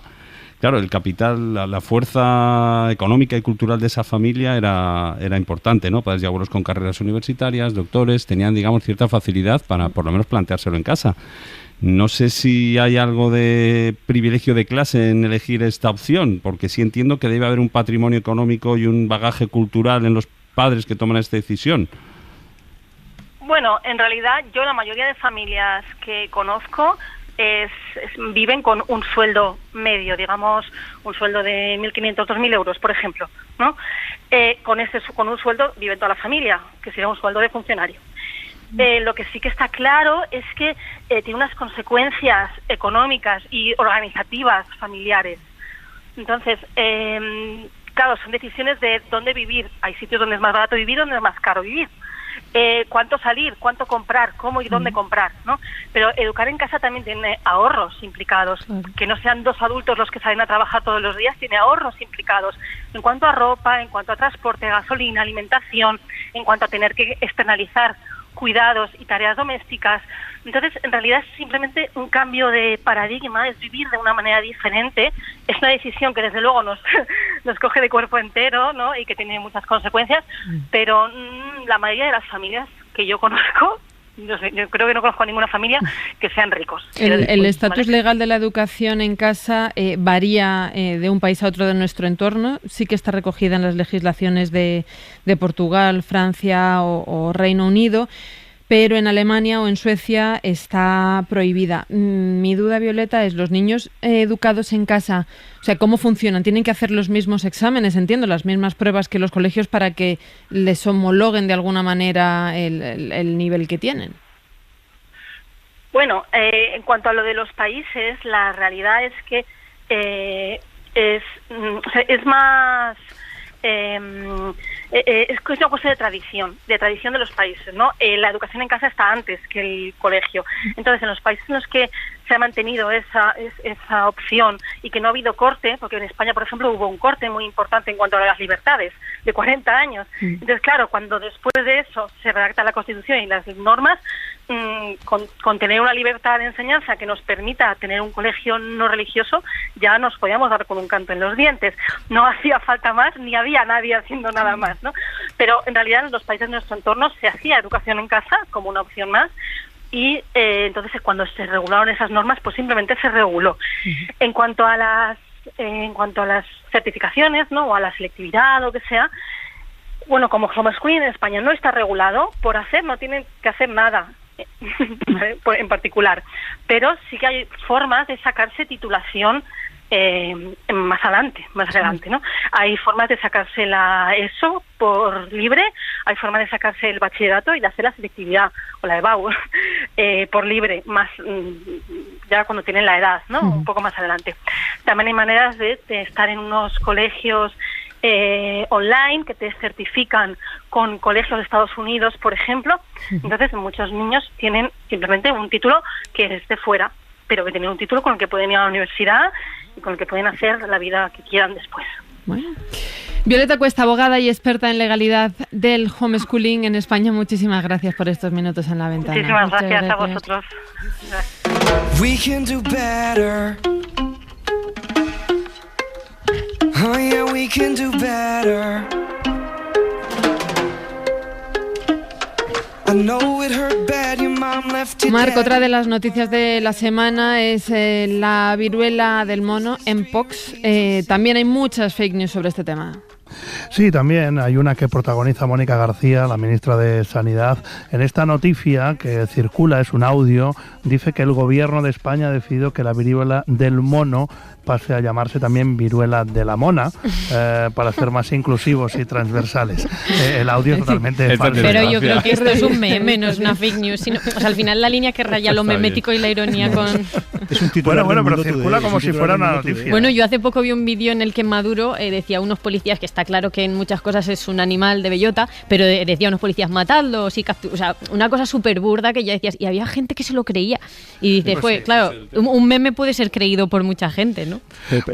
claro, el capital, la fuerza económica y cultural de esa familia era importante, ¿no? Padres y abuelos con carreras universitarias, doctores, tenían, digamos, cierta facilidad para por lo menos planteárselo en casa. No sé si hay algo de privilegio de clase en elegir esta opción, porque sí entiendo que debe haber un patrimonio económico y un bagaje cultural en los padres que toman esta decisión. Bueno, en realidad yo la mayoría de familias que conozco viven con un sueldo medio, digamos un sueldo de 1.500, 2.000 euros, por ejemplo, ¿no? Con un sueldo vive toda la familia, que sería un sueldo de funcionario. Lo que sí que está claro es que tiene unas consecuencias económicas y organizativas familiares. Entonces, claro, son decisiones de dónde vivir. Hay sitios donde es más barato vivir, donde es más caro vivir. Cuánto salir, cuánto comprar, cómo y dónde comprar, ¿no? Pero educar en casa también tiene ahorros implicados, que no sean dos adultos los que salen a trabajar todos los días, tiene ahorros implicados en cuanto a ropa, en cuanto a transporte, gasolina, alimentación, en cuanto a tener que externalizar cuidados y tareas domésticas. Entonces, en realidad es simplemente un cambio de paradigma, es vivir de una manera diferente. Es una decisión que desde luego nos nos coge de cuerpo entero, ¿no? Y que tiene muchas consecuencias, pero la mayoría de las familias que yo conozco, yo creo que no conozco a ninguna familia que sean ricos. El estatus legal de la educación en casa varía de un país a otro de nuestro entorno. Sí que está recogida en las legislaciones de Portugal, Francia o Reino Unido, pero en Alemania o en Suecia está prohibida. Mi duda, Violeta, es los niños educados en casa, o sea, ¿cómo funcionan? ¿Tienen que hacer los mismos exámenes, entiendo, las mismas pruebas que los colegios para que les homologuen de alguna manera el nivel que tienen? Bueno, en cuanto a lo de los países, la realidad es que es más... es una cuestión de tradición de los países, ¿no? La educación en casa está antes que el colegio. Entonces, en los países en los que se ha mantenido esa opción y que no ha habido corte, porque en España, por ejemplo, hubo un corte muy importante en cuanto a las libertades, de 40 años. Entonces, claro, cuando después de eso se redacta la Constitución y las normas, con tener una libertad de enseñanza que nos permita tener un colegio no religioso, ya nos podíamos dar con un canto en los dientes. No hacía falta más, ni había nadie haciendo nada más, ¿no? Pero en realidad en los países de nuestro entorno se hacía educación en casa como una opción más, y entonces cuando se regularon esas normas, pues simplemente se reguló. En cuanto a las certificaciones, ¿no? O a la selectividad o que sea, bueno, como homeschooling en España no está regulado, por hacer no tienen que hacer nada en particular, pero sí que hay formas de sacarse titulación más adelante, ¿no? Hay formas de sacarse la ESO por libre, hay formas de sacarse el bachillerato y de hacer la selectividad o la EBAU por libre, más ya cuando tienen la edad, ¿no? Un poco más adelante. También hay maneras de estar en unos colegios online que te certifican con colegios de Estados Unidos, por ejemplo. Entonces muchos niños tienen simplemente un título que es de fuera, pero que tienen un título con el que pueden ir a la universidad y con el que pueden hacer la vida que quieran después. Bueno. Violeta Cuesta, abogada y experta en legalidad del homeschooling en España, muchísimas gracias por estos minutos en La Ventana. Muchísimas gracias a vosotros. We can do better. Oh yeah, we can do better. I know it hurt bad, your mom left you. Marc, otra de las noticias de la semana es la viruela del mono, Mpox. También hay muchas fake news sobre este tema. Sí, también hay una que protagoniza Mónica García, la ministra de Sanidad. En esta noticia que circula, es un audio, dice que el gobierno de España ha decidido que la viruela del mono pase a llamarse también viruela de la mona, para ser más inclusivos y transversales. El audio es totalmente falso. Pero yo creo que esto es un meme, no es una fake news. Sino, o sea, al final la línea que raya lo memético y la ironía con... Es un titular bueno, pero circula como si fuera una noticia. Bueno, yo hace poco vi un vídeo en el que Maduro decía a unos policías, que está claro que en muchas cosas es un animal de bellota, pero decía a unos policías matadlos y o sea, una cosa súper burda que ya decías, y había gente que se lo creía. Y dice, pues claro, un meme puede ser creído por mucha gente, ¿no?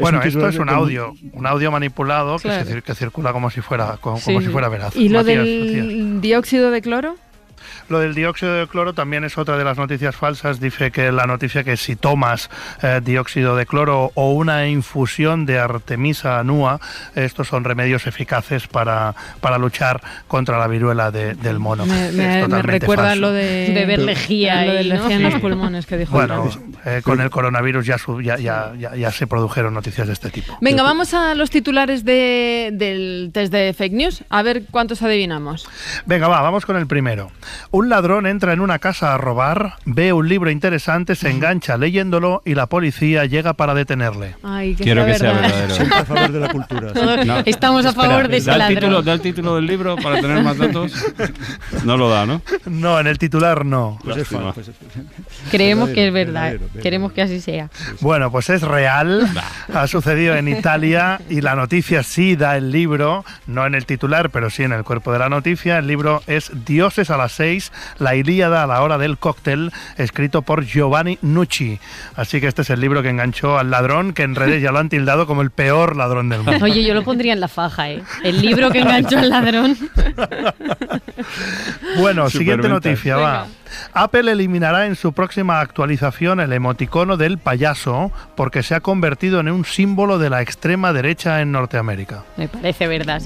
Bueno, esto es un audio manipulado, claro, que circula como si fuera si fuera veraz. ¿Y lo del dióxido de cloro? Lo del dióxido de cloro también es otra de las noticias falsas. Dice que la noticia que si tomas dióxido de cloro o una infusión de Artemisa annua, estos son remedios eficaces para luchar contra la viruela del mono. Me recuerda falso. Lo de beber lejía, lo de lejía en los pulmones que dijo. Bueno, con el coronavirus ya se produjeron noticias de este tipo. Venga, vamos a los titulares del test de fake news, a ver cuántos adivinamos. Venga, vamos con el primero. Un ladrón entra en una casa a robar, ve un libro interesante, se engancha leyéndolo y la policía llega para detenerle. Ay, quiero que sea verdadero. Siempre a favor de la cultura. No. Estamos a favor de ese ladrón. ¿Da el título del libro para tener más datos? No lo da, ¿no? No, en el titular no. Pues es falso. Creemos que es verdad. Queremos que así sea. Bueno, pues es real. Ha sucedido en Italia y la noticia sí da el libro, no en el titular, pero sí en el cuerpo de la noticia. El libro es Dioses a las 6, la Ilíada a la hora del cóctel, escrito por Giovanni Nucci. Así que este es el libro que enganchó al ladrón, que en redes ya lo han tildado como el peor ladrón del mundo. Oye, yo lo pondría en la faja, ¿eh? El libro que enganchó al ladrón. Bueno, siguiente noticia, va. Apple eliminará en su próxima actualización el emoticono del payaso porque se ha convertido en un símbolo de la extrema derecha en Norteamérica. Me parece verdad.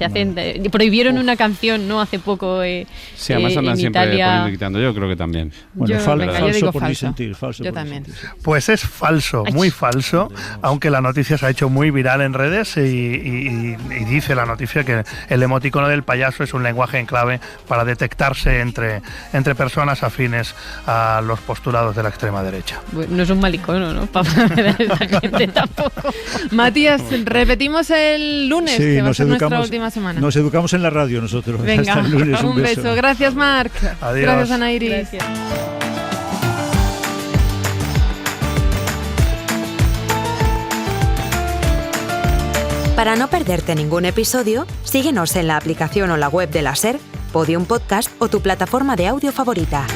Prohibieron una canción no hace poco sí, además andan en siempre Italia. poniendo y quitando. Yo creo que también. Bueno, yo digo por falso. disentir, falso Yo por también. disentir. Pues es falso, muy falso, aunque la noticia se ha hecho muy viral en redes y dice la noticia que el emoticono del payaso es un lenguaje en clave para detectarse entre personas afines a los postulados de la extrema derecha. Bueno, no es un mal icono, ¿no? Para ver a esa gente tampoco. Matías, repetimos el lunes, Sí, que va a nos ser nuestra educamos, última semana. nos educamos en la radio nosotros. Venga, Hasta el lunes, un beso. Gracias, Marc. Adiós. Gracias, Ana Iris. Gracias. Para no perderte ningún episodio, síguenos en la aplicación o la web de la SER, Podium Podcast o tu plataforma de audio favorita.